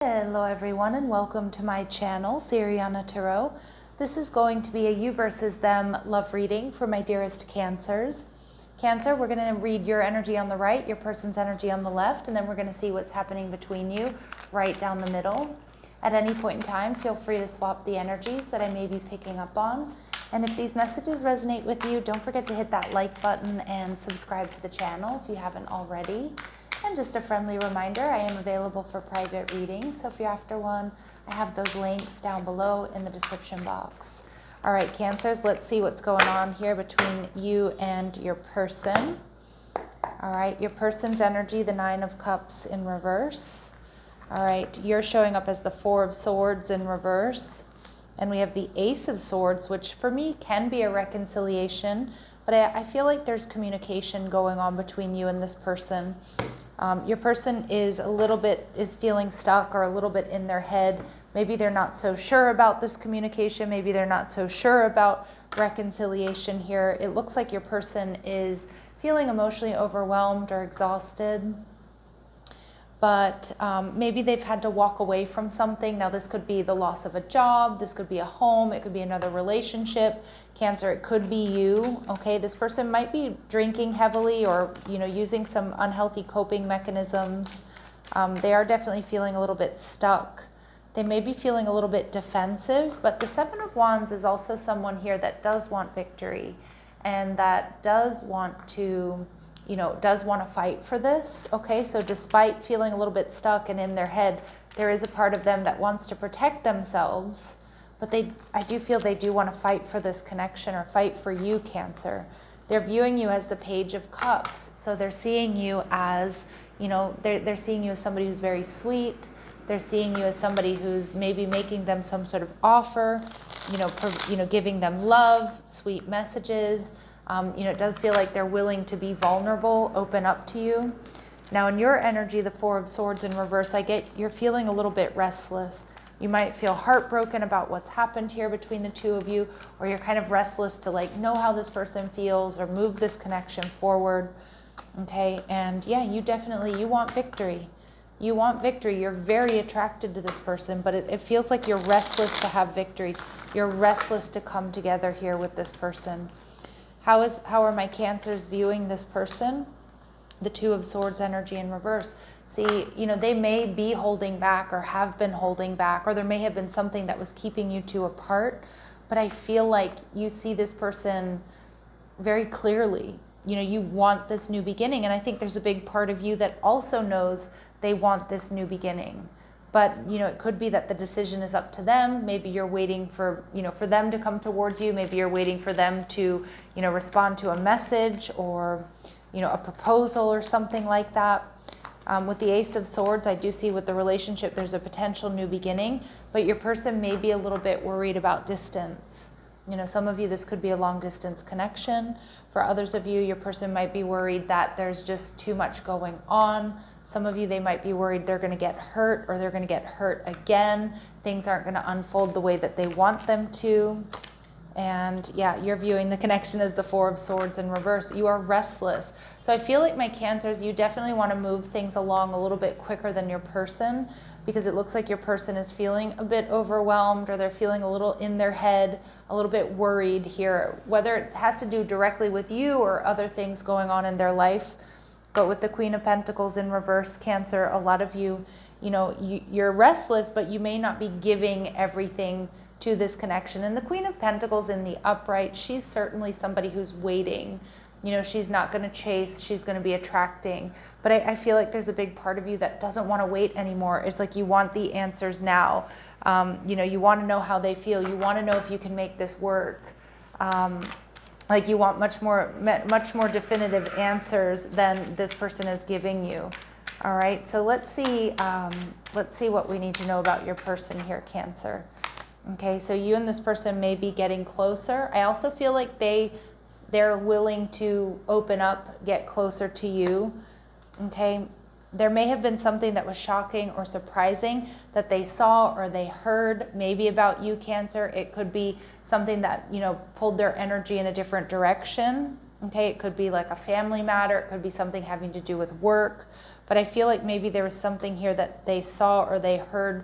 Hello everyone and welcome to my channel, Siriana Tarot. This is going to be a you versus them love reading for my dearest Cancers. Cancer, we're going to read your energy on the right, your person's energy on the left, and then we're going to see what's happening between you right down the middle. At any point in time, feel free to swap the energies that I may be picking up on. And if these messages resonate with you, don't forget to hit that like button and subscribe to the channel if you haven't already. And just a friendly reminder, I am available for private readings, so if you're after one, I have those links down below in the description box. All right, Cancers, let's see what's going on here between you and your person. All right, your person's energy, the Nine of Cups in reverse. All right, you're showing up as the Four of Swords in reverse. And we have the Ace of Swords, which for me can be a reconciliation, but I feel like there's communication going on between you and this person. Your person is feeling stuck or a little bit in their head. Maybe they're not so sure about this communication. Maybe they're not so sure about reconciliation here. It looks like your person is feeling emotionally overwhelmed or exhausted. But maybe they've had to walk away from something. Now this could be the loss of a job, this could be a home, it could be another relationship. Cancer, it could be you, okay? This person might be drinking heavily or, using some unhealthy coping mechanisms. They are definitely feeling a little bit stuck. They may be feeling a little bit defensive, but the Seven of Wands is also someone here that does want victory and that does want to fight for this, okay? So despite feeling a little bit stuck and in their head, there is a part of them that wants to protect themselves, but I do feel they do want to fight for this connection or fight for you, Cancer. They're viewing you as the Page of Cups. So they're seeing you as, they're seeing you as somebody who's very sweet. They're seeing you as somebody who's maybe making them some sort of offer, giving them love, sweet messages. It does feel like they're willing to be vulnerable, open up to you. Now in your energy, the Four of Swords in reverse, you're feeling a little bit restless. You might feel heartbroken about what's happened here between the two of you, or you're kind of restless to know how this person feels or move this connection forward. Okay, and yeah, you want victory. You want victory. You're very attracted to this person, but it feels like you're restless to have victory. You're restless to come together here with this person. How are my Cancers viewing this person? The Two of Swords energy in reverse. See, they may be holding back or have been holding back, or there may have been something that was keeping you two apart, but I feel like you see this person very clearly. You want this new beginning, and I think there's a big part of you that also knows they want this new beginning. But, it could be that the decision is up to them. Maybe you're waiting for them to come towards you. Maybe you're waiting for them to, respond to a message or, a proposal or something like that. With the Ace of Swords, I do see with the relationship, there's a potential new beginning, but your person may be a little bit worried about distance. Some of you, this could be a long distance connection. For others of you, your person might be worried that there's just too much going on. Some of you, they might be worried they're going to get hurt or they're going to get hurt again. Things aren't going to unfold the way that they want them to. And yeah, you're viewing the connection as the Four of Swords in reverse. You are restless. So I feel like my Cancers, you definitely want to move things along a little bit quicker than your person, because it looks like your person is feeling a bit overwhelmed or they're feeling a little in their head, a little bit worried here, whether it has to do directly with you or other things going on in their life. But with the Queen of Pentacles in reverse, Cancer, a lot of you, you're restless, but you may not be giving everything to this connection. And the Queen of Pentacles in the upright, she's certainly somebody who's waiting. She's not going to chase, she's going to be attracting. But I feel like there's a big part of you that doesn't want to wait anymore. It's like you want the answers now. You want to know how they feel. You want to know if you can make this work. Like you want much more definitive answers than this person is giving you. All right, so let's see what we need to know about your person here, Cancer. Okay, so you and this person may be getting closer. I also feel like they're willing to open up, get closer to you. Okay, there may have been something that was shocking or surprising that they saw or they heard, maybe about you, Cancer. It could be something that, pulled their energy in a different direction. Okay, it could be like a family matter, it could be something having to do with work, but I feel like maybe there was something here that they saw or they heard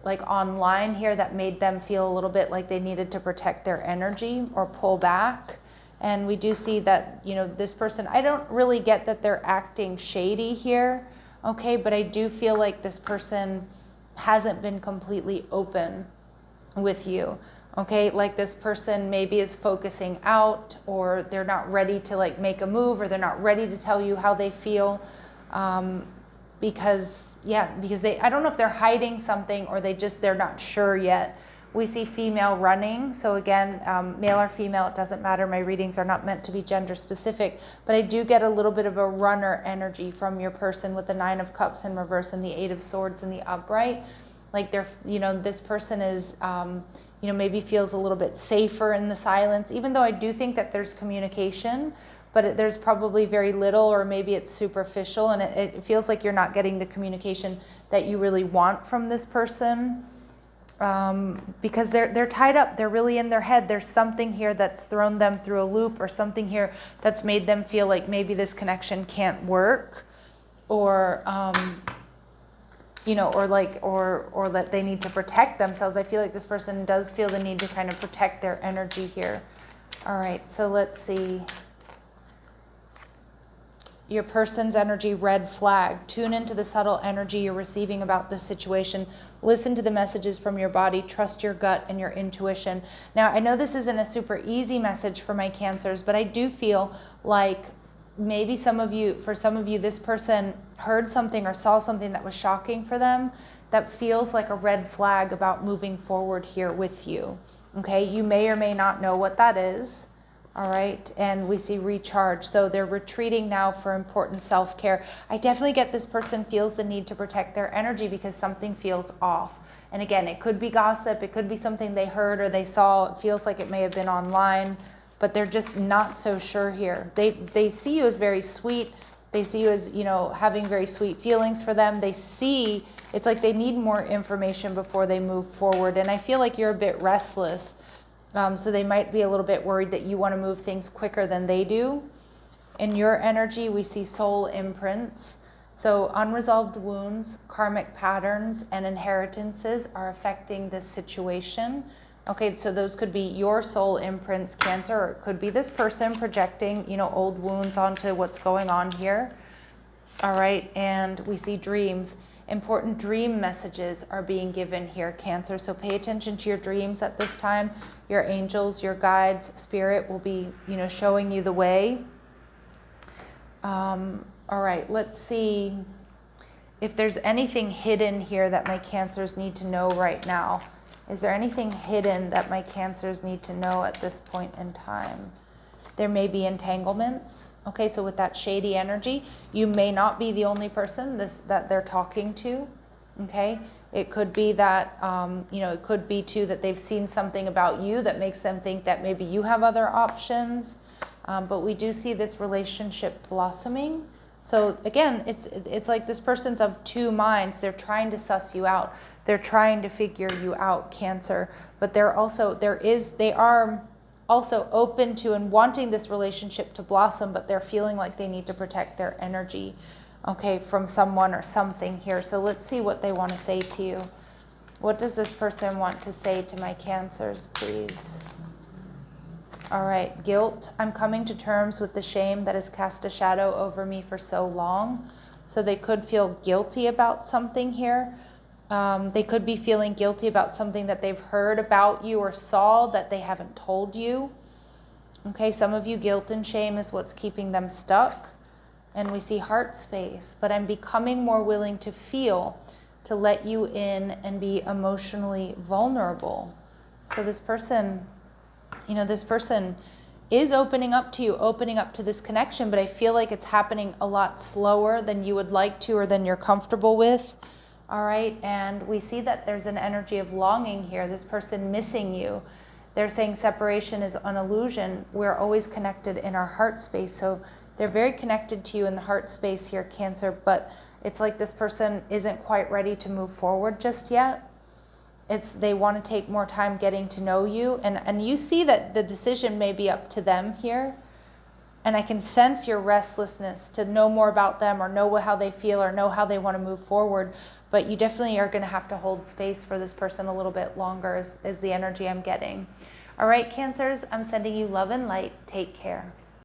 like online here that made them feel a little bit like they needed to protect their energy or pull back. And we do see that, you know, this person, I don't really get that they're acting shady here, okay, but I do feel like this person hasn't been completely open with you. Okay, like this person maybe is focusing out, or they're not ready to like make a move, or they're not ready to tell you how they feel, because they, I don't know if they're hiding something or they're not sure yet. We see female running, so again, male or female, it doesn't matter. My readings are not meant to be gender specific, but I do get a little bit of a runner energy from your person with the 9 of Cups in reverse and the 8 of Swords in the upright. Like they're, you know, this person is, you know, maybe feels a little bit safer in the silence, even though I do think that there's communication, but there's probably very little, or maybe it's superficial, and it feels like you're not getting the communication that you really want from this person, because they're tied up. They're really in their head. There's something here that's thrown them through a loop, or something here that's made them feel like maybe this connection can't work, or you know, or that they need to protect themselves. I feel like this person does feel the need to kind of protect their energy here. All right, so let's see. Your person's energy, red flag. Tune into the subtle energy you're receiving about this situation. Listen to the messages from your body. Trust your gut and your intuition. Now, I know this isn't a super easy message for my Cancers, but I do feel like maybe for some of you, this person heard something or saw something that was shocking for them that feels like a red flag about moving forward here with you. Okay, you may or may not know what that is. All right, and we see recharge. So they're retreating now for important self-care. I definitely get this person feels the need to protect their energy because something feels off. And again, it could be gossip, it could be something they heard or they saw. It feels like it may have been online, but they're just not so sure here. They see you as very sweet. They see you as, you know, having very sweet feelings for them. They see, it's like they need more information before they move forward. And I feel like you're a bit restless. So they might be a little bit worried that you want to move things quicker than they do. In your energy, we see soul imprints. So unresolved wounds, karmic patterns, and inheritances are affecting this situation. Okay, so those could be your soul imprints, Cancer, or it could be this person projecting, you know, old wounds onto what's going on here. All right, and we see dreams. Important dream messages are being given here, Cancer. So pay attention to your dreams at this time. Your angels, your guides, spirit will be, you know, showing you the way. All right, let's see if there's anything hidden here that my Cancers need to know right now. Is there anything hidden that my Cancers need to know at this point in time? There may be entanglements. Okay, so with that shady energy, you may not be the only person that they're talking to. Okay, it could be that, you know, it could be too that they've seen something about you that makes them think that maybe you have other options. But we do see this relationship blossoming. So again, it's like this person's of two minds. They're trying to suss you out. They're trying to figure you out, Cancer. But they are also open to and wanting this relationship to blossom, but they're feeling like they need to protect their energy, okay, from someone or something here. So let's see what they want to say to you. What does this person want to say to my Cancers, please? All right, guilt. I'm coming to terms with the shame that has cast a shadow over me for so long. So they could feel guilty about something here. They could be feeling guilty about something that they've heard about you or saw that they haven't told you. Okay, some of you, guilt and shame is what's keeping them stuck. And we see heart space, but I'm becoming more willing to feel, to let you in and be emotionally vulnerable. So this person, you know, this person is opening up to you, opening up to this connection, but I feel like it's happening a lot slower than you would like to or than you're comfortable with. All right, and we see that there's an energy of longing here, this person missing you. They're saying separation is an illusion. We're always connected in our heart space. So they're very connected to you in the heart space here, Cancer, but it's like this person isn't quite ready to move forward just yet. They want to take more time getting to know you, and you see that the decision may be up to them here. And I can sense your restlessness to know more about them or know how they feel or know how they want to move forward. But you definitely are going to have to hold space for this person a little bit longer is the energy I'm getting. All right, Cancers, I'm sending you love and light. Take care.